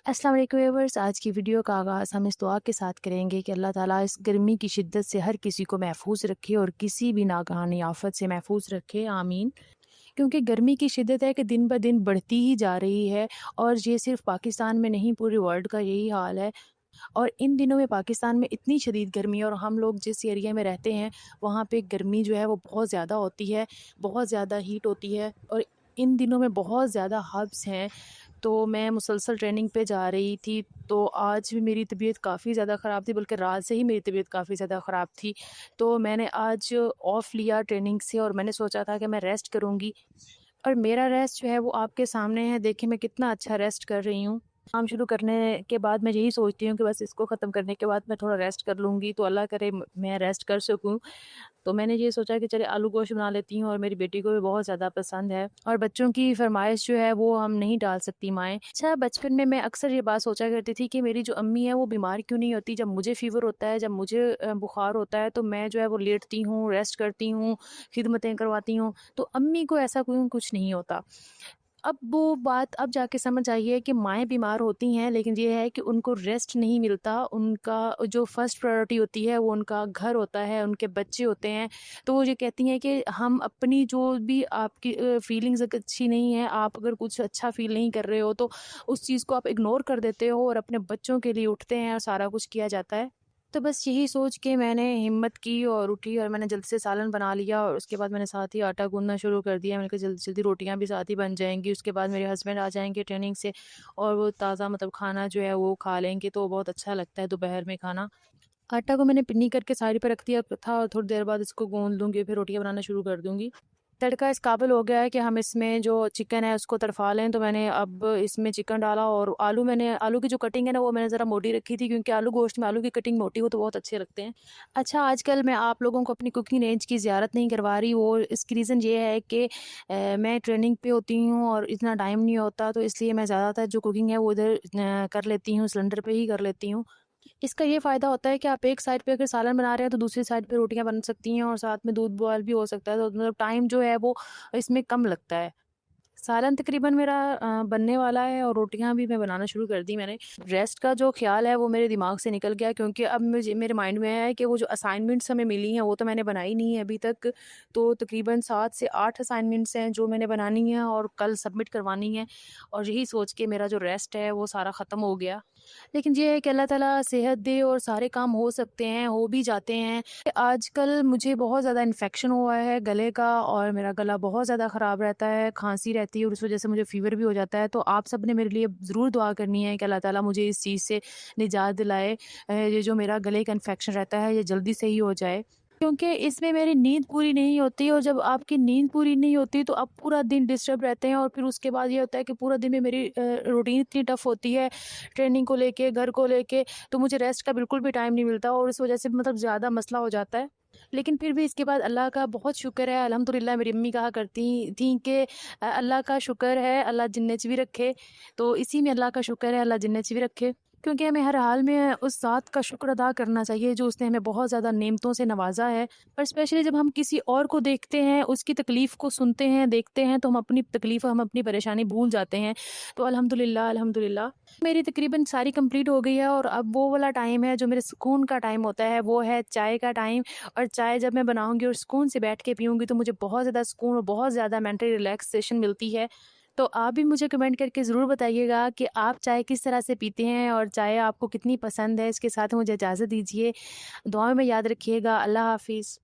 अस्सलाम वालेकुम व्यूअर्स, आज की वीडियो का आगाज़ हम इस दुआ के साथ करेंगे कि अल्लाह ताला इस गर्मी की शिद्दत से हर किसी को महफूज रखे और किसी भी नागहानी आफत से महफूज रखे, आमीन। क्योंकि गर्मी की शिद्दत है कि दिन ब दिन बढ़ती ही जा रही है और ये सिर्फ पाकिस्तान में नहीं, पूरे वर्ल्ड का यही हाल है। और इन दिनों में पाकिस्तान में इतनी शदीद गर्मी है और हम लोग जिस एरिया में रहते हैं वहाँ पे गर्मी जो है वो बहुत ज़्यादा होती है, बहुत ज़्यादा हीट होती है और इन दिनों में बहुत ज़्यादा हब्स हैं। तो मैं मुसलसल ट्रेनिंग पे जा रही थी, तो आज भी मेरी तबीयत काफ़ी ज़्यादा ख़राब थी, बल्कि रात से ही मेरी तबीयत काफ़ी ज़्यादा ख़राब थी। तो मैंने आज ऑफ़ लिया ट्रेनिंग से और मैंने सोचा था कि मैं रेस्ट करूँगी और मेरा रेस्ट जो है वो आपके सामने है। देखिए मैं कितना अच्छा रेस्ट कर रही हूँ। काम शुरू करने के बाद मैं यही सोचती हूँ कि बस इसको ख़त्म करने के बाद मैं थोड़ा रेस्ट कर लूँगी, तो अल्लाह करे मैं रेस्ट कर सकूँ। तो मैंने ये सोचा कि चलिए आलू गोश्त बना लेती हूँ और मेरी बेटी को भी बहुत ज़्यादा पसंद है और बच्चों की फ़रमाइश जो है वो हम नहीं टाल सकती माएँ। अच्छा, बचपन में मैं अक्सर ये बात सोचा करती थी कि मेरी जो अम्मी है वो बीमार क्यों नहीं होती? जब मुझे फ़ीवर होता है, जब मुझे बुखार होता है तो मैं जो है वो लेटती हूँ, रेस्ट करती हूँ, खिदमतें करवाती हूँ, तो अम्मी को ऐसा क्यों कुछ नहीं होता। अब वो बात अब जाके समझ आई है कि माएँ बीमार होती हैं, लेकिन ये है कि उनको रेस्ट नहीं मिलता। उनका जो फर्स्ट प्रायोरिटी होती है वो उनका घर होता है, उनके बच्चे होते हैं। तो वो ये कहती हैं कि हम अपनी जो भी आपकी फीलिंग्स अगर अच्छी नहीं है, आप अगर कुछ अच्छा फ़ील नहीं कर रहे हो तो उस चीज़ को आप इग्नोर कर देते हो और अपने बच्चों के लिए उठते हैं और सारा कुछ किया जाता है। तो बस यही सोच के मैंने हिम्मत की और उठी और मैंने जल्दी से सालन बना लिया और उसके बाद मैंने साथ ही आटा गूँथना शुरू कर दिया। मैंने कहा जल्दी-जल्दी रोटियाँ भी साथ ही बन जाएँगी। उसके बाद मेरे हस्बैंड आ जाएँगे ट्रेनिंग से और वो ताज़ा मतलब खाना जो है वो खा लेंगे, तो बहुत अच्छा लगता है दोपहर में खाना। आटा को मैंने पिन्नी करके साइड पे रख दिया था और थोड़ी देर बाद इसको गूँध लूँगी, फिर रोटियाँ बनाना शुरू कर दूँगी। तड़का इस काबिल हो गया है कि हम इसमें जो चिकन है उसको तड़फ़ा लें, तो मैंने अब इसमें चिकन डाला और आलू की जो कटिंग है ना वो मैंने ज़रा मोटी रखी थी, क्योंकि आलू गोश्त में आलू की कटिंग मोटी हो तो बहुत अच्छे लगते हैं। अच्छा, आजकल मैं आप लोगों को अपनी कुकिंग रेंज की ज़ियारत नहीं करवा रही, वो इसकी रीज़न ये है कि मैं ट्रेनिंग पे होती हूँ और इतना टाइम नहीं होता, तो इसलिए मैं ज़्यादातर जो कुकिंग है वो इधर कर लेती हूँ, सिलेंडर पे ही कर लेती हूँ। इसका ये फ़ायदा होता है कि आप एक साइड पे अगर सालन बना रहे हैं तो दूसरी साइड पे रोटियाँ बन सकती हैं और साथ में दूध बॉयल भी हो सकता है, तो मतलब टाइम जो है वो इसमें कम लगता है। सालन तकरीबन मेरा बनने वाला है और रोटियाँ भी मैं बनाना शुरू कर दी मैंने। रेस्ट का जो ख़्याल है वो मेरे दिमाग से निकल गया, क्योंकि अब मुझे मेरे माइंड में है कि वो जो असाइनमेंट्स हमें मिली हैं वो तो मैंने बनाई नहीं है अभी तक। तो तकरीबन 7 से 8 असाइनमेंट्स हैं जो मैंने बनानी है और कल सबमिट करवानी है और यही सोच के मेरा जो रेस्ट है वो सारा ख़त्म हो गया। लेकिन ये है कि अल्लाह ताला सेहत दे और सारे काम हो सकते हैं, हो भी जाते हैं। आजकल मुझे बहुत ज़्यादा इन्फेक्शन हुआ है गले का और मेरा गला बहुत ज़्यादा ख़राब रहता है, खाँसी रहती है और उस वज़ह से मुझे फ़ीवर भी हो जाता है। तो आप सब ने मेरे लिए ज़रूर दुआ करनी है कि अल्लाह ताला मुझे इस चीज़ से निजात दिलाए। ये जो मेरा गले का इन्फेक्शन रहता है ये जल्दी सही हो जाए। क्योंकि इसमें मेरी नींद पूरी नहीं होती और जब आपकी नींद पूरी नहीं होती तो आप पूरा दिन डिस्टर्ब रहते हैं और फिर उसके बाद ये होता है कि पूरा दिन में मेरी रूटीन इतनी टफ होती है, ट्रेनिंग को लेके, घर को लेके, तो मुझे रेस्ट का बिल्कुल भी टाइम नहीं मिलता और इस वजह से मतलब ज़्यादा मसला हो जाता है। लेकिन फिर भी इसके बाद अल्लाह का बहुत शुक्र है, अल्हम्दुलिल्लाह। मेरी अम्मी कहा करती थी कि अल्लाह का शुक्र है, अल्लाह जिन्नत च भी रखे। तो इसी में अल्लाह का शुक्र है, अल्लाह जिन्नत च भी रखे। क्योंकि हमें हर हाल में उस ज़ात का शुक्र अदा करना चाहिए जो उसने हमें बहुत ज़्यादा नेमतों से नवाज़ा है। और स्पेशली जब हम किसी और को देखते हैं, उसकी तकलीफ़ को सुनते हैं, देखते हैं, तो हम अपनी तकलीफ़, हम अपनी परेशानी भूल जाते हैं। तो अल्हम्दुलिल्लाह, अल्हम्दुलिल्लाह। मेरी तकरीबन सारी कंप्लीट हो गई है और अब वो वाला टाइम है जो मेरे सुकून का टाइम होता है, वो है चाय का टाइम। और चाय जब मैं बनाऊँगी और सुकून से बैठ के पीऊँगी तो मुझे बहुत ज़्यादा सुकून और बहुत ज़्यादा मेंटल रिलैक्सेशन मिलती है। तो आप भी मुझे कमेंट करके ज़रूर बताइएगा कि आप चाय किस तरह से पीते हैं और चाय आपको कितनी पसंद है। इसके साथ मुझे इजाज़त दीजिए। दुआ में याद रखिएगा। अल्लाह हाफ़िज़।